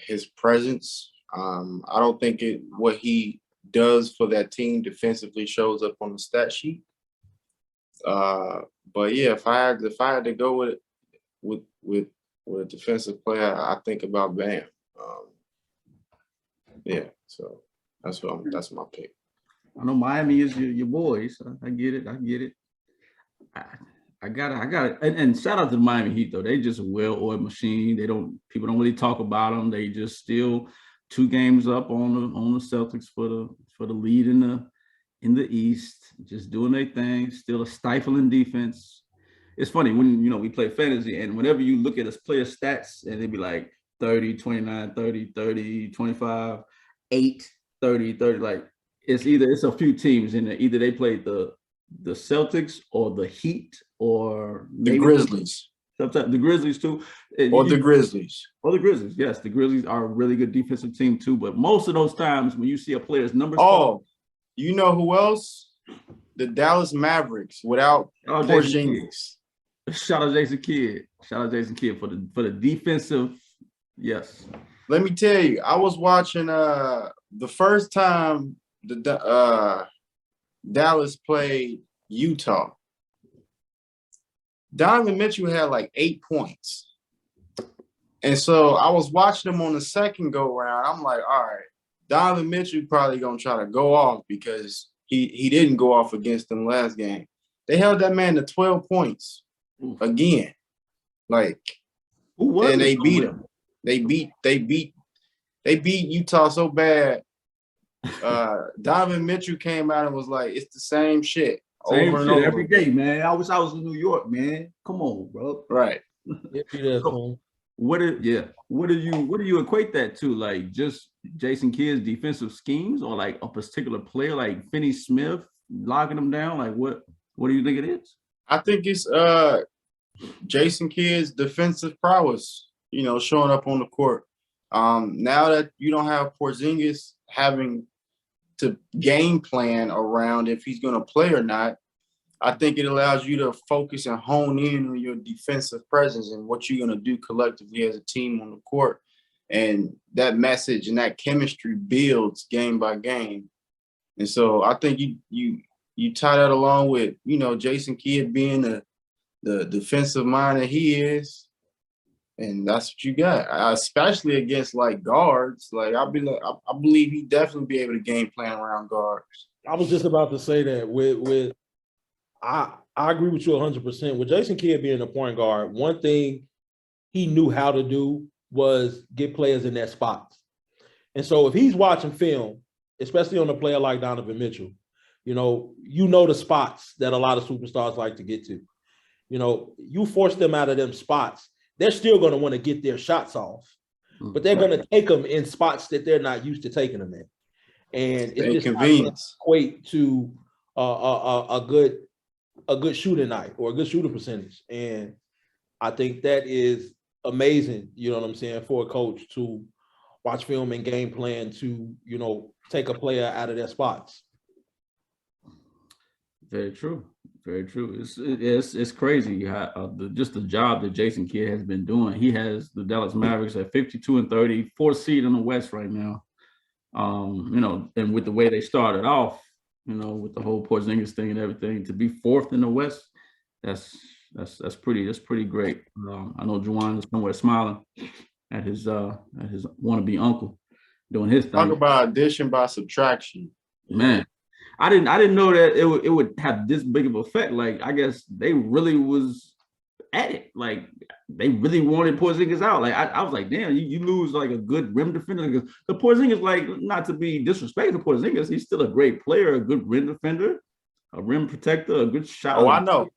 his presence. I don't think what he does for that team defensively shows up on the stat sheet. But yeah, if I had to go with a defensive player, I think about Bam. Yeah, so that's my pick. I know Miami is your boys. I get it. I got it. And shout out to the Miami Heat though. They just a well-oiled machine. People don't really talk about them. They just still 2 games up on the Celtics for the lead in in the East, just doing their thing, still a stifling defense. It's funny when, we play fantasy, and whenever you look at a player stats and they'd be like 30, 29, 30, 30, 25, 8, 30, 30, like it's a few teams in there. Either they played the Celtics or the Heat or The maybe Grizzlies sometimes the Grizzlies too. or the Grizzlies. Or the Grizzlies. Yes, the Grizzlies are a really good defensive team too. But most of those times when you see a player's numbers, Oh, you know who else? The Dallas Mavericks without Porzingis. Shout out Jason Kidd. Shout out Jason Kidd for the defensive. Yes. Let me tell you, I was watching the first time the Dallas played Utah. Donovan Mitchell had like 8 points. And so I was watching him on the second go round. I'm like, all right, Donovan Mitchell probably gonna try to go off because he didn't go off against them last game. They held that man to 12 points again. Like, and they beat him. They beat Utah so bad. Donovan Mitchell came out and was like, it's the same shit. Same over and shit over every day, man. I wish I was in New York, man. Come on, bro. Right. So, what do you equate that to? Like just Jason Kidd's defensive schemes, or like a particular player like Finney Smith locking them down? Like what do you think it is? I think it's Jason Kidd's defensive prowess, showing up on the court. Now that you don't have Porzingis having to game plan around if he's going to play or not, I think it allows you to focus and hone in on your defensive presence and what you're going to do collectively as a team on the court. And that message and that chemistry builds game by game. And so I think you tie that along with, Jason Kidd being the defensive mind that he is. And that's what you got, especially against like guards. Like I believe he definitely be able to game plan around guards. I was just about to say that I agree with you 100%. With Jason Kidd being a point guard, one thing he knew how to do was get players in their spots. And so if he's watching film, especially on a player like Donovan Mitchell, the spots that a lot of superstars like to get to. You force them out of them spots, they're still going to want to get their shots off, but they're going to take them in spots that they're not used to taking them in. And it's just convenience equate to a good shooting night or a good shooting percentage. And I think that is amazing, you know what I'm saying, for a coach to watch film and game plan to, take a player out of their spots. Very true. Very true. It's crazy just the job that Jason Kidd has been doing. He has the Dallas Mavericks at 52-30, 4th seed in the West right now. And with the way they started off, with the whole Porzingis thing and everything, to be 4th in the West, that's pretty great. I know Juwan is somewhere smiling at his wannabe uncle doing his thing. Talk about addition by subtraction, man. I didn't know that it would have this big of an effect. Like, I guess they really was at it. Like, they really wanted Porzingis out. Like, I was like, damn, you lose like a good rim defender. Because the Porzingis, like, not to be disrespectful to Porzingis, he's still a great player, a good rim defender, a rim protector, a good shot. Oh, I know.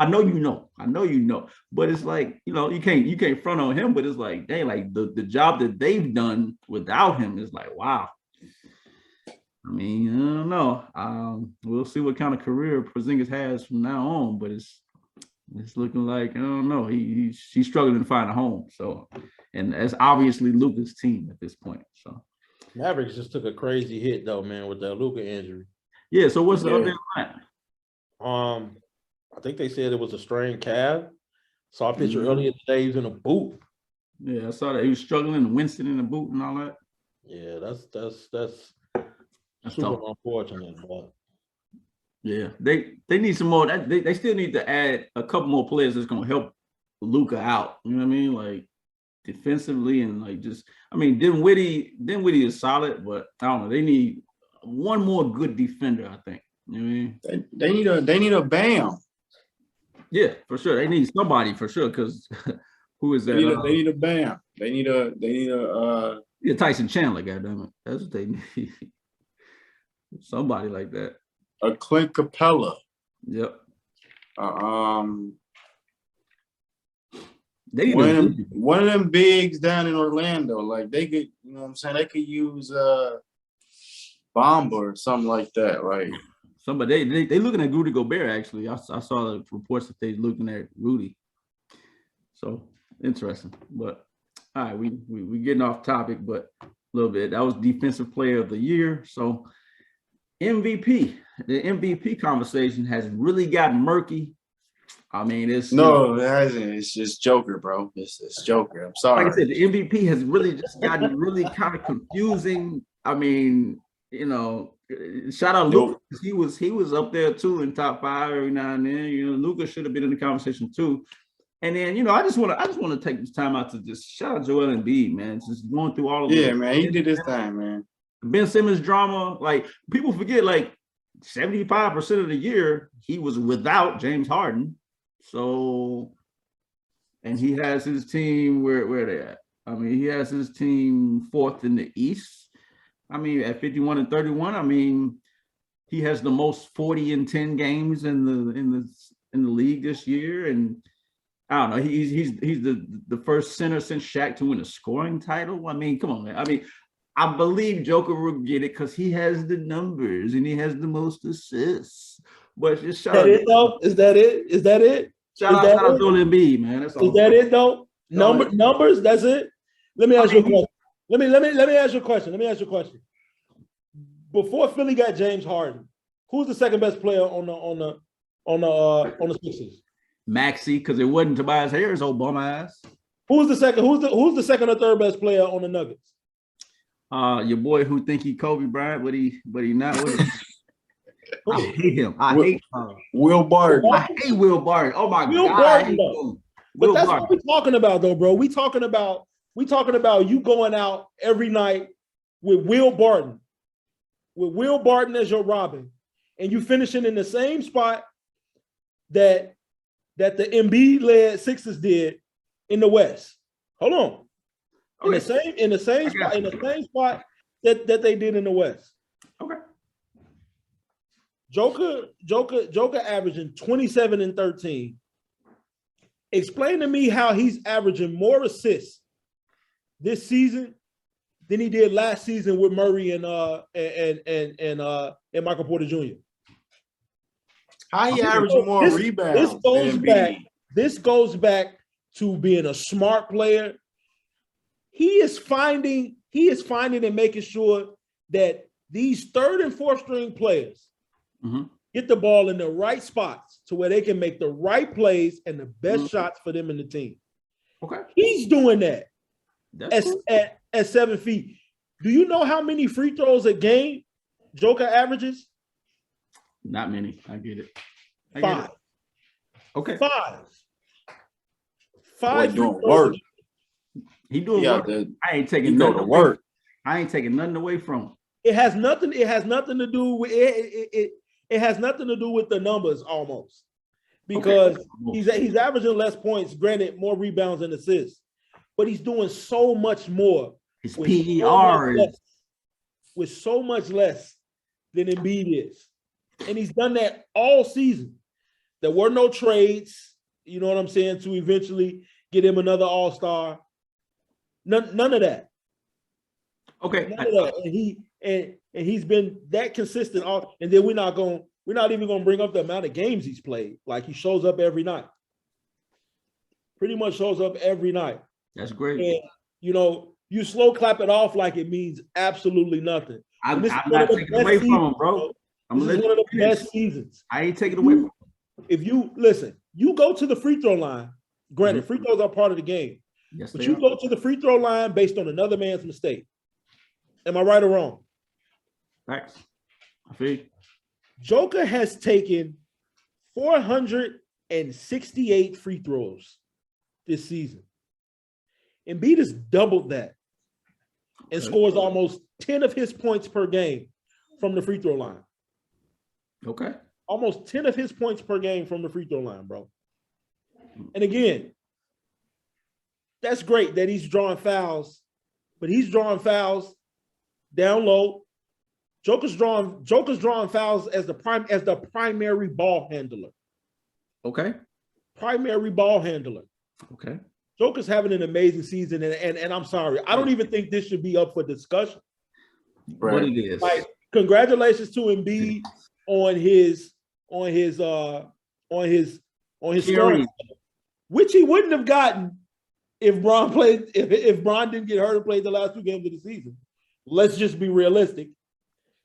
I know you know. But it's like, you can't front on him. But it's like, dang, like the job that they've done without him is like, wow. I mean, I don't know. We'll see what kind of career Porzingis has from now on, but it's looking like, I don't know. He's struggling to find a home. So, and that's obviously Luka's team at this point. So, Mavericks just took a crazy hit though, man, with that Luka injury. Yeah. So what's the update on that? I think they said it was a strained calf. Saw a picture earlier today. He was in a boot. Yeah, I saw that he was struggling, Winston in the boot and all that. Yeah, that's super unfortunate, but yeah, they need some more. They still need to add a couple more players that's gonna help Luka out. You know what I mean? Like defensively and like just. I mean, Dinwiddie is solid, but I don't know. They need one more good defender. I think. You know what I mean? They need a Bam. Yeah, for sure. They need somebody for sure. Because who is that? They need a Bam. They need a. Yeah, Tyson Chandler. Goddamn it, that's what they need. Somebody like that. A Clint Capella. Yep. They need one of them bigs down in Orlando. Like they could, you know what I'm saying? They could use Bamba or something like that. Like somebody they looking at Rudy Gobert actually. I saw the reports that they looking at Rudy. So interesting. But all right, we getting off topic, but a little bit. That was defensive player of the year. So MVP, the MVP conversation has really gotten murky. I mean, it hasn't. It's just Joker, bro. It's Joker. I'm sorry. Like I said, the MVP has really just gotten really kind of confusing. I mean, you know, shout out Luka. He was up there too in top 5 every now and then. You know, Luka should have been in the conversation too. And then, you know, I just want to take this time out to just shout out Joel Embiid, man. Just going through all of this. Yeah, man, he did his thing, man. Ben Simmons drama, like people forget, like 75% of the year he was without James Harden. So, and he has his team where they at. I mean, he has his team 4th in the East. I mean, at 51-31. I mean, he has the most 40-10 games in the league this year, and I don't know. He's the first center since Shaq to win a scoring title. I mean, come on, man. I mean, I believe Joker will get it because he has the numbers and he has the most assists. But just shout out. Is that it? Shout out Joel Embiid, man. That's all. Is that it though? Numbers. That's it. Let me ask you a question. Let me ask you a question. Before Philly got James Harden, who's the second best player on the Sixers? Maxey, because it wasn't Tobias Harris, old bum ass. Who's the second? Who's the second or third best player on the Nuggets? Your boy who think he Kobe Bryant, but he not. I hate him. I hate Will Barton. I hate Will Barton. Oh my Will God. Barton, though. But that's what we're talking about, though, bro. We talking about you going out every night with Will Barton as your Robin, and you finishing in the same spot that the Embiid-led Sixers did in the West. Hold on. In the same spot that they did in the West. Okay. Joker averaging 27 and 13. Explain to me how he's averaging more assists this season than he did last season with Murray and Michael Porter Jr. How he averaging more rebounds? This goes back to being a smart player. He is finding and making sure that these third and fourth string players get the ball in the right spots to where they can make the right plays and the best shots for them in the team. Okay. He's doing that at 7 feet. Do you know how many free throws a game Joker averages? Not many. I get it. 5. Okay. 5 doing work. He doing work. I ain't taking nothing to work. I ain't taking nothing away from him. It has nothing to do with it. It has nothing to do with the numbers almost, because he's averaging less points, granted more rebounds and assists, but he's doing so much more. His PER is with so much less than Embiid is, and he's done that all season. There were no trades, you know what I'm saying, to eventually get him another All-Star. None of that. Okay. None of that. And he's been that consistent. And then we're not even gonna bring up the amount of games he's played. Like, he shows up every night. Pretty much shows up every night. That's great. And you know, you slow clap it off like it means absolutely nothing. I'm not taking it away from him, bro. This is one of the best seasons. I ain't taking it away from him. If you listen, you go to the free throw line. Granted, free throws are part of the game. Yes, but you go to the free throw line based on another man's mistake. Am I right or wrong? Facts. I feel you. Joker has taken 468 free throws this season. Embiid has doubled that and scores almost 10 of his points per game from the free throw line. Okay. Almost 10 of his points per game from the free throw line, bro. And again, that's great that he's drawing fouls, but he's drawing fouls down low Joker's drawing fouls as the primary ball handler. Okay. Primary ball handler. Okay. Joker's having an amazing season, and I'm sorry, I don't even think this should be up for discussion. But Right. it is. Like, congratulations to Embiid on his scoring, which he wouldn't have gotten if Bron played if Bron didn't get hurt and played the last 2 games of the season. Let's just be realistic.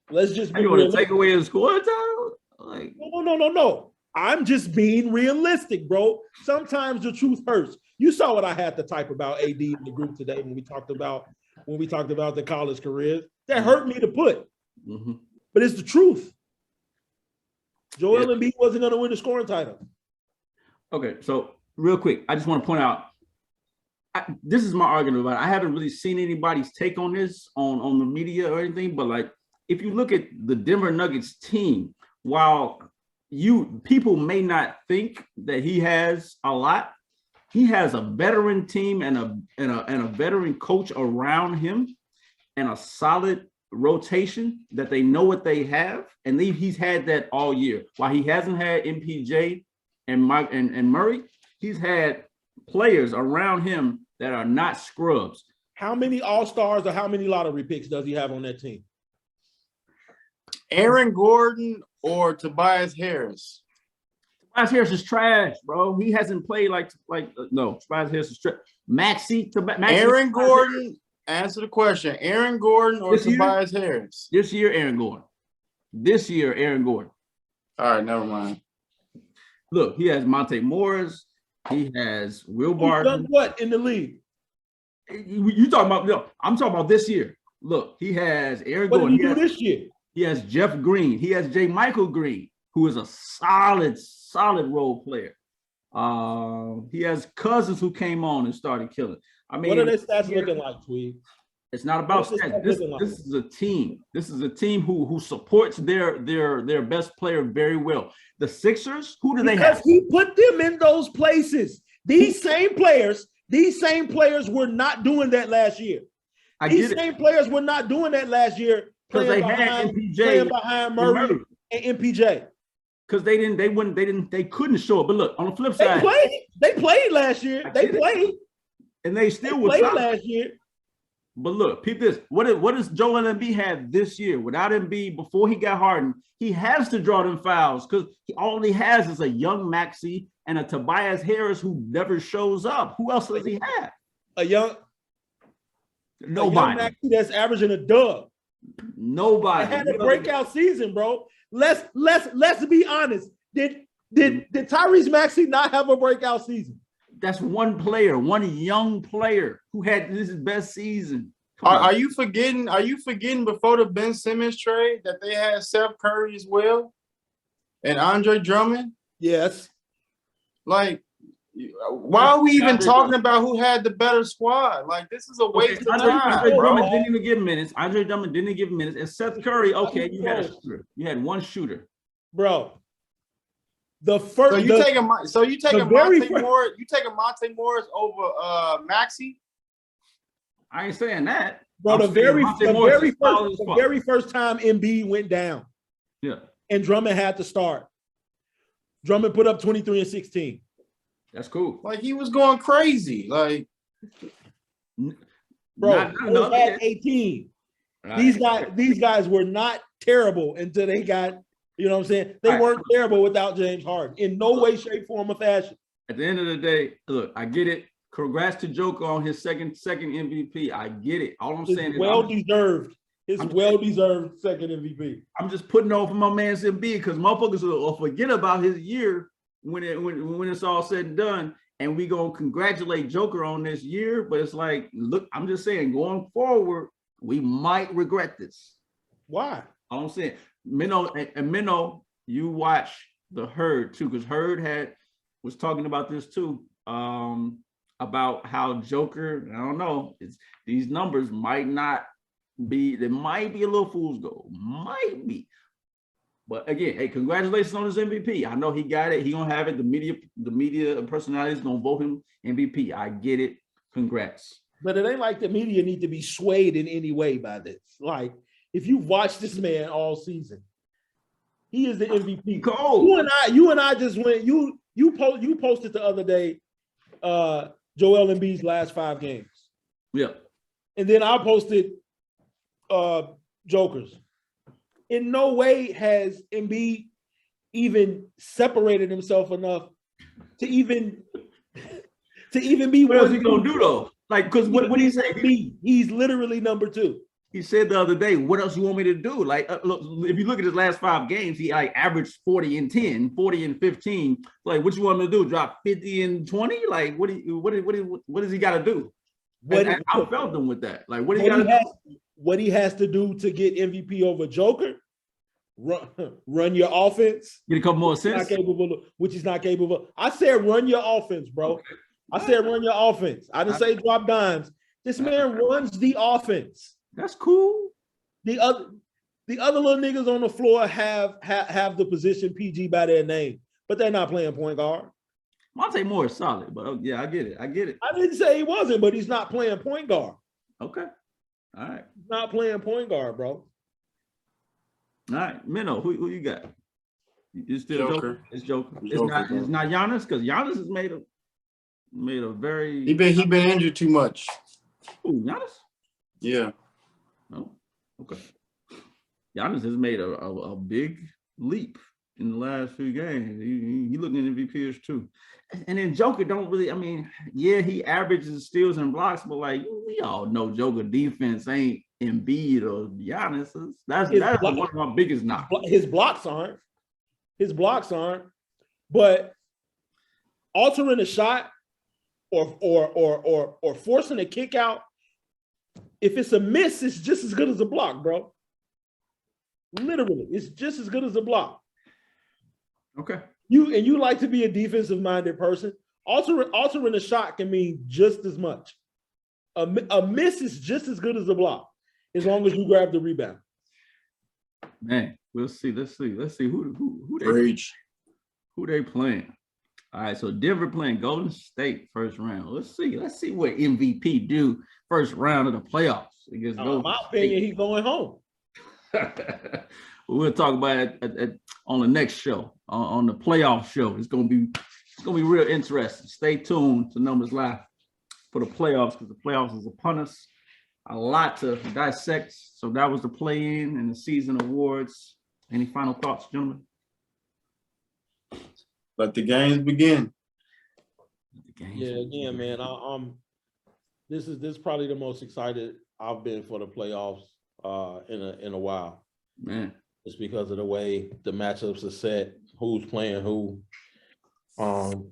Let's just be You want to realistic. take away his score time? Like, No. I'm just being realistic, bro. Sometimes the truth hurts. You saw what I had to type about AD in the group today when we talked about the college careers. That hurt me to put, but it's the truth. Joel Embiid wasn't going to win the scoring title. okay, so real quick, I just want to point out, this is my argument about it. I haven't really seen anybody's take on this on the media or anything, but like, if you look at the Denver Nuggets team, while people may not think that he has a lot, he has a veteran team and a veteran coach around him and a solid rotation that they know what they have, and he's had that all year. While he hasn't had MPJ and Murray, he's had players around him that are not scrubs. How many All-Stars or how many lottery picks does he have on that team? Aaron Gordon or Tobias Harris? Tobias Harris is trash, bro. He hasn't played no. Tobias Harris is trash. Maxey. Aaron Gordon. Answer the question. Aaron Gordon or Tobias Harris? This year, Aaron Gordon. This year, Aaron Gordon. All right, never mind. Look, he has Monte Morris. He has Will Who's Barton. done what in the league? You talking about? No, I'm talking about this year. Look, he has Aaron What Gordon. did he do this year? He has Jeff Green. He has J. Michael Green, who is a solid role player. He has Cousins who came on and started killing. I mean, What are their stats looking like, Tweed? It's not about What's stats. this This is a team. This is a team who supports their best player very well. The Sixers, who do they have? Because he put them in those places. These same players were not doing that last year. These same players were not doing that last year because they had MPJ behind Murray and MPJ. Because they couldn't show it. But look, on the flip side, they played last year. They played. And they still played last year. But look, peep this. What does Joel Embiid have this year? Without Embiid, before he got hardened, he has to draw them fouls because all he has is a young Maxey and a Tobias Harris who never shows up. Who else does he have? Nobody. Maxey that's averaging a dub. Nobody. Had a breakout season, bro. Let's be honest. Did Tyrese Maxey not have a breakout season? That's one player, one young player who had his best season. Are you forgetting before the Ben Simmons trade that they had Seth Curry as well and Andre Drummond? Yes. Like, why are we even talking about who had the better squad? Like, this is a waste of time. Andre Drummond didn't even give minutes. Andre Drummond didn't give minutes. And Seth Curry, okay, you had a shooter. You had one shooter. Bro. The first, so you taking Monte Morris over Maxey? I ain't saying that. Bro, the very first time Embiid went down, and Drummond had to start. Drummond put up 23 and 16. That's cool. Like, he was going crazy. Like, bro, he had 18. Right. These guys were not terrible until they got. You know what I'm saying? They weren't terrible without James Harden in no way, shape, form, or fashion. At the end of the day, look, I get it. Congrats to Joker on his second MVP. I get it. All I'm saying is well-deserved. It's well-deserved second MVP. I'm just putting over my man's MB because motherfuckers will forget about his year when it's all said and done. And we gonna congratulate Joker on this year. But it's like, look, I'm just saying, going forward, we might regret this. Why? All I'm saying. Minnow, you watch the Herd too, because Herd was talking about this too, about how Joker, I don't know, these numbers might not be, there might be a little fool's gold, might be. But again, hey, congratulations on his MVP. I know he got it. He gonna have it. The media personalities gonna vote him MVP. I get it. Congrats. But it ain't like the media need to be swayed in any way by this. Like, if you've watched this man all season, he is the MVP. Cold. You and I just went. You posted the other day, Joel Embiid's last 5 games, Yeah. and then I posted Joker's. In no way has Embiid even separated himself enough to even be. What else he gonna do though? Like, because what did he say? He's literally number 2. He said the other day, "What else you want me to do?" Like, look, if you look at his last 5 games, he like averaged 40 and 10, 40 and 15. Like, what you want me to do? Drop 50 and 20? Like, what does he got to do? And I felt him with that. Like, what do you got to do? What he has to do to get MVP over Joker? Run your offense. Get a couple more assists. Which he's not capable of. I said run your offense, bro. Okay. I said run your offense. I didn't say drop dimes. This man runs the offense. That's cool. The other little niggas on the floor have the position PG by their name, but they're not playing point guard. Monte Moore is solid, but yeah, I get it. I didn't say he wasn't, but he's not playing point guard. Okay. All right. He's not playing point guard, bro. All right, Minnow, who you got? It's still Joker. It's Joker. It's not Giannis, because Giannis has made a very. He been injured too much. Who, Giannis? Yeah. Oh, okay. Giannis has made a big leap in the last few games. He looking at MVPs too. And then Joker don't really, I mean, yeah, he averages steals and blocks, but like we all know Joker defense ain't Embiid or Giannis. That's one of my biggest knocks. His blocks aren't. But altering a shot or forcing a kick out, if it's a miss, it's just as good as a block, bro. Literally, it's just as good as a block. Okay. You like to be a defensive-minded person. Altering a shot can mean just as much. A miss is just as good as a block, as long as you grab the rebound. Man, we'll see. Let's see who they playing. All right, so Denver playing Golden State first round. Let's see what MVP do first round of the playoffs against Golden my opinion, he's going home. We'll talk about it on the next show, on the playoff show. It's gonna be real interesting. Stay tuned to Numbers Live for the playoffs, because the playoffs is upon us. A lot to dissect. So that was the play-in and the season awards. Any final thoughts, gentlemen? Let the games begin. Yeah, again, man. This is probably the most excited I've been for the playoffs in a while. Man, it's because of the way the matchups are set, who's playing who. Kind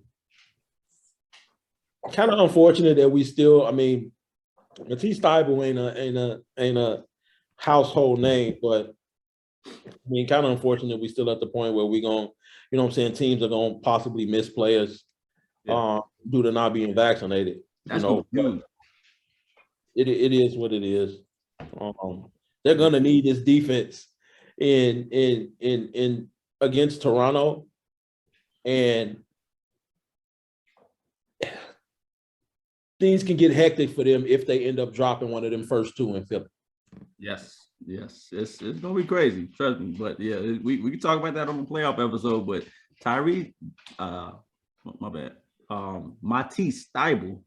of unfortunate that we still. I mean, Matisse Thybulle ain't a household name, but I mean, kind of unfortunate we still at the point where we going, you know what I'm saying, teams are going to possibly miss players due to not being vaccinated. That's it is what it is. They're going to need this defense in against Toronto, and things can get hectic for them if they end up dropping one of them first 2 in Philly. Yes, it's gonna be crazy, trust me. But yeah, we can talk about that on the playoff episode. But Tyree, my bad, Matisse Thybulle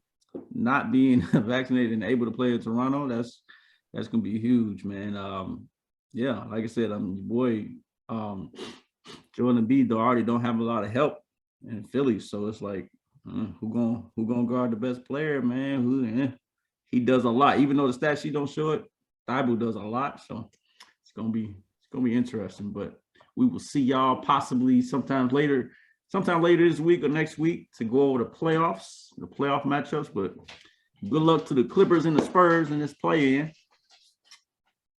not being vaccinated and able to play in Toronto, that's gonna be huge, man. Yeah, like I said, your boy Joel Embiid already don't have a lot of help in Philly, so it's like who gonna guard the best player, man? He does a lot, even though the stat sheet don't show it. Thybulle does a lot, so it's gonna be interesting. But we will see y'all possibly sometime later this week or next week to go over the playoff matchups. But good luck to the Clippers and the Spurs in this play-in.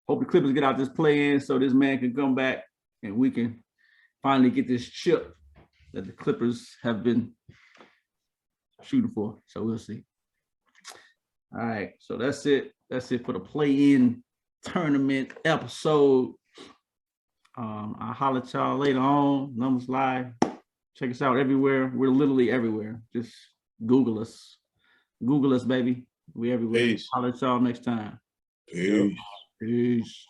Hope the Clippers get out this play-in so this man can come back and we can finally get this chip that the Clippers have been shooting for. So we'll see. All right, so that's it. That's it for the play-in tournament episode. I'll holler at y'all later on. Numbers Live. Check us out everywhere. We're literally everywhere. Just Google us. Google us, baby. We everywhere. Peace. Holler at y'all next time. Peace. Peace.